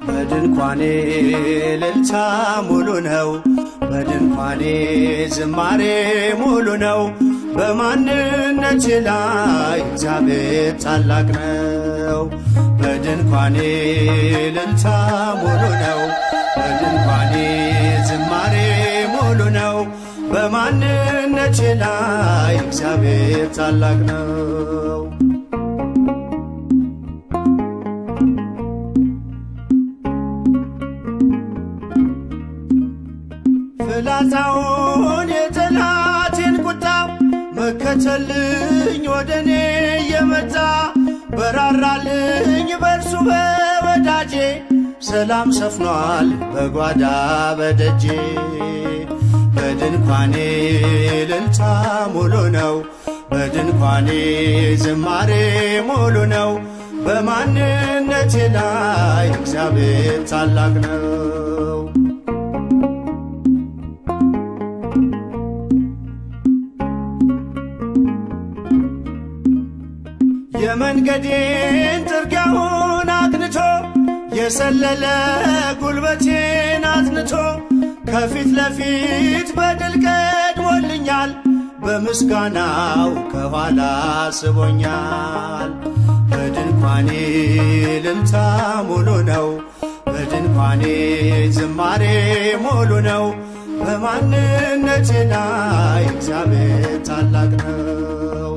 በድንኳኔ እልልታ ሙሉ ነው፣ በድንኳኔ ዝማሬ ሙሉ ነው። በማንነቴ ላይ እግዚአብሔር ታላቅ ነው። በድንኳኔ እልልታ ሙሉ ነው፣ በድንኳኔ ዝማሬ ሙሉ ነው። በማንነቴ ላይ እግዚአብሔር ታላቅ ነው። ፍላጻውን የጠላቴን ቁጣ መከተልኝ ወደኔ የመጣ በራራልኝ በርሱ በወዳጄ ሰላም ሰፍኗል በጓዳ በደጄ። በድንኳኔ እልልታ ሙሉ ነው፣ በድንኳኔ ዝማሬ ሙሉ ነው። በማንነቴ ላይ እግዚአብሔር ታላቅ ነው። የመንገዴን ጥርጊያውን አቅንቶ የሰለለ ጉልበቴን አትንቶ ከፊት ለፊት በድል ቀድሞልኛል። በምስጋናው ከኋላ ስቦኛል። በድንኳኔ እልልታ ሙሉ ነው፣ በድንኳኔ ዝማሬ ሙሉ ነው። በማንነቴ ላይ እግዚአብሔር ታላቅ ነው።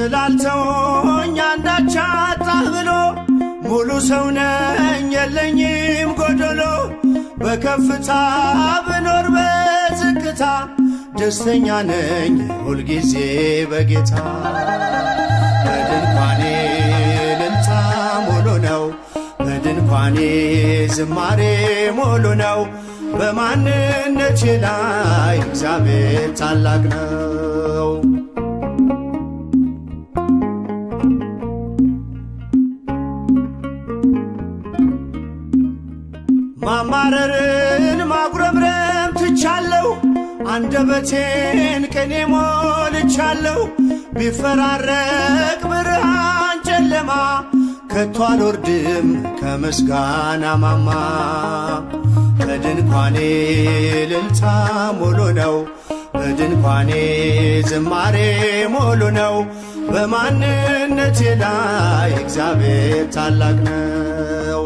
ስላልተወኝ አንዳች አጣህ ብሎ ሙሉ ሰው ነኝ የለኝም ጎደሎ። በከፍታ ብኖር በዝቅታ ደስተኛ ነኝ ሁልጊዜ በጌታ። በድንኳኔ እልልታ ሙሉ ነው፣ በድንኳኔ ዝማሬ ሙሉ ነው። በማንነቴ ላይ እግዚአብሔር ታላቅ ነው። ማማረርን ማጉረምረም ትቻለሁ፣ አንደበቴን ቅኔ ሞልቻለሁ። ቢፈራረቅ ብርሃን ጨለማ ከቶ አልወርድም ከምስጋና ማማ። በድንኳኔ እልልታ ሙሉ ነው፣ በድንኳኔ ዝማሬ ሙሉ ነው። በማንነቴ ላይ እግዚአብሔር ታላቅ ነው።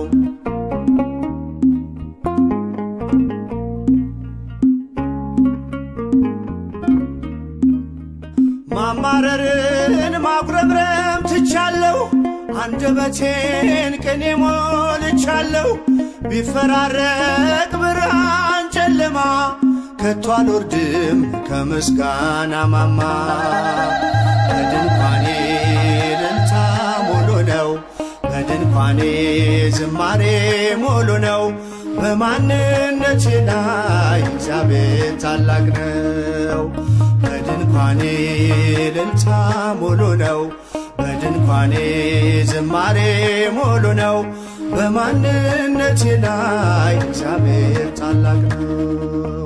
ማማረርን ማጉረምረም ትቻለሁ፣ አንደበቴን ቅኔ ሞልቻለሁ። ቢፈራረቅ ብርሃን ጨለማ ከቶ አልወርድም ከምስጋና ማማ። በድንኳኔ እልልታ ሙሉ ነው፣ በድንኳኔ ዝማሬ ሙሉ ነው። በማንነቴ ላይ እግዚአብሔር ታላቅ ነው። በድንኳኔ እልልታ ሙሉ ነው፣ በድንኳኔ ዝማሬ ሙሉ ነው። በማንነቴ ላይ እግዚአብሔር ታላቅ ነው።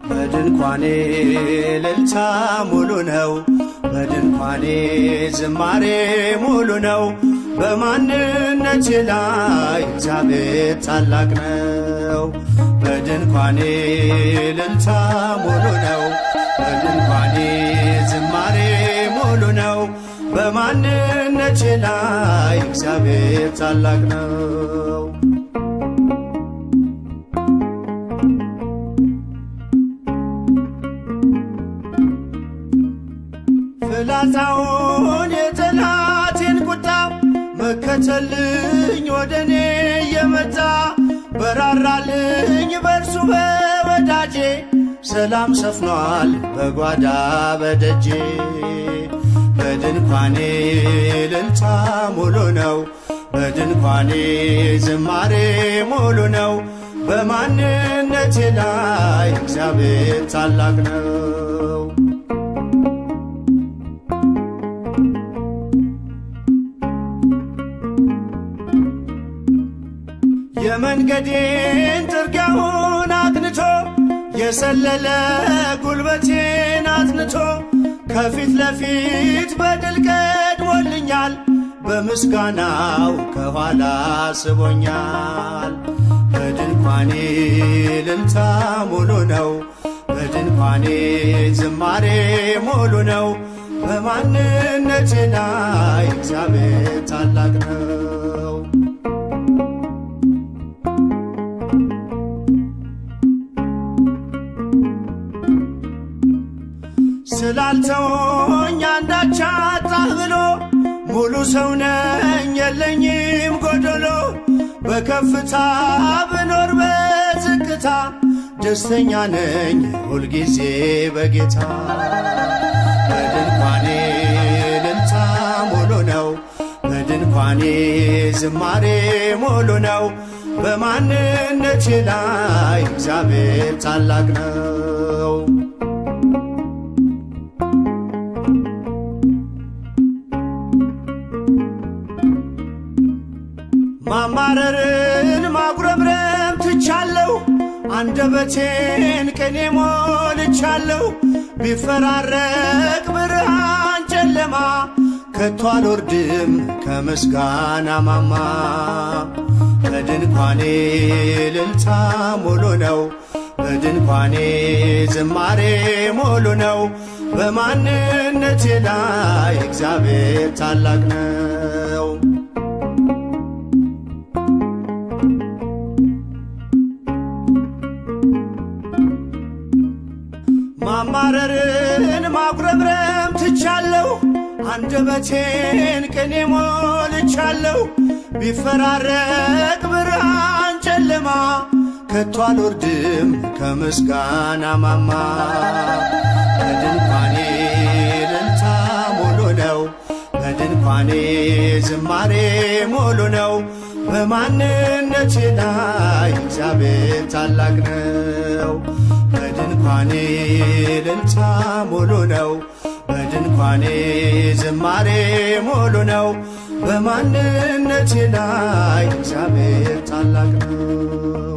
በድንኳኔ እልልታ ሙሉ ነው፣ በድንኳኔ ዝማሬ ሙሉ ነው። በማንነቴ ላይ እግዚአብሔር ታላቅ ነው። በድንኳኔ እልልታ ሙሉ ነው። በድንኳኔ ዝማሬ ሙሉ ነው። በማንነቴ ላይ እግዚአብሔር ታላቅ ነው። ፍላጻውን የጠላቴን ቁጣ መከተልኝ ወደ እኔ የመጣ በራራልኝ በእርሱ በወዳጄ ሰላም ሰፍኗል በጓዳ በደጄ። በድንኳኔ እልልታ ሙሉ ነው። በድንኳኔ ዝማሬ ሙሉ ነው። በማንነቴ ላይ እግዚአብሔር ታላቅ ነው። የመንገዴን ጥርጊያውን አቅንቶ የሰለለ ጉልበቴን አጽንቶ ከፊት ለፊት በድል ቀድሞልኛል። በምስጋናው ከኋላ ስቦኛል። በድንኳኔ እልልታ ሙሉ ነው። በድንኳኔ ዝማሬ ሙሉ ነው። በማንነቴ ላይ እግዚአብሔር ታላቅ ነው። ስላልተወኝ አንዳች አጣህ ብሎ ሙሉ ሰው ነኝ የለኝም ጎደሎ። በከፍታ ብኖር በዝቅታ ደስተኛ ነኝ ሁልጊዜ በጌታ። በድንኳኔ እልልታ ሙሉ ነው። በድንኳኔ ዝማሬ ሙሉ ነው። በማንነቴ ላይ እግዚአብሔር ታላቅ ነው። ማማረርን ማጉረምረም ትቻለሁ። አንደበቴን ቅኔ ሞልቻለሁ። ቢፈራረቅ ብርሃን ጨለማ ከቶ አልወርድም ከምስጋና ማማ። በድንኳኔ እልልታ ሙሉ ነው። በድንኳኔ ዝማሬ ሙሉ ነው። በማንነቴ ላይ እግዚአብሔር ታላቅ ነው። ማማረርን ማጉረምረም ትቻለሁ። አንደበቴን ቅኔ ሞልቻለሁ። ቢፈራረቅ ብርሃን ጨለማ ከቶ አልወርድም ከምስጋና ማማ። በድንኳኔ እልልታ ሙሉ ነው። በድንኳኔ ዝማሬ ሙሉ ነው። በማንነቴ ላይ እግዚአብሔር ታላቅ ነው። በድንኳኔ እልልታ ሙሉ ነው። በድንኳኔ ዝማሬ ሙሉ ነው። በማንነቴ ላይ እግዚአብሔር ታላቅ ነው።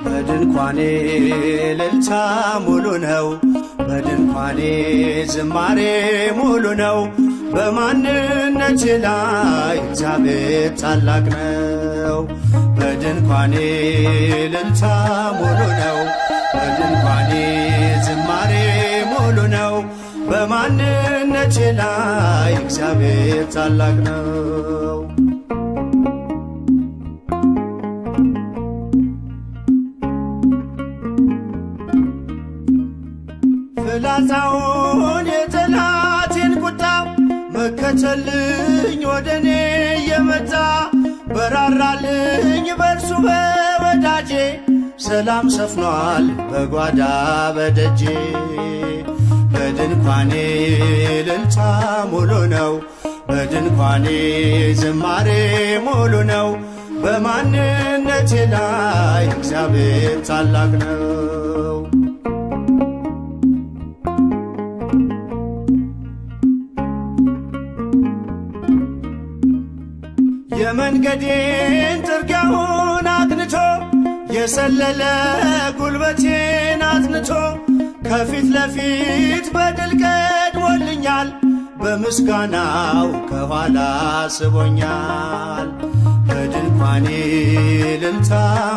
በድንኳኔ እልልታ ሙሉ ነው። በድንኳኔ ዝማሬ ሙሉ ነው። በማንነቴ ላይ እግዚአብሔር ታላቅ ነው። በድንኳኔ እልልታ ሙሉ ነው። በድንኳኔ ዝማሬ ሙሉ ነው። በማንነቴ ላይ እግዚአብሔር ታላቅ ነው። ፍላጻውን የጠላቴን ቁጣ መከተልኝ ወደ እኔ የመጣ በራራልኝ በርሱ በወዳጄ ሰላም ሰፍኗል በጓዳ በደጄ። በድንኳኔ እልልታ ሙሉ ነው በድንኳኔ ዝማሬ ሙሉ ነው። በማንነቴ ላይ እግዚአብሔር ታላቅ ነው። የመንገዴን ጥርጊያውን አቅንቶ የሰለለ ጉልበቴን አጽንቶ ከፊት ለፊት በድል ቀድሞልኛል። በምስጋናው ከኋላ ስቦኛል። በድንኳኔ እልልታ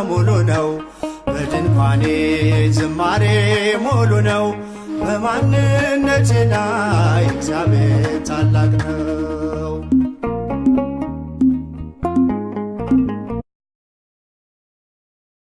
ሙሉ ነው በድንኳኔ ዝማሬ ሙሉ ነው። በማንነቴ ላይ እግዚአብሔር ታላቅ ነው።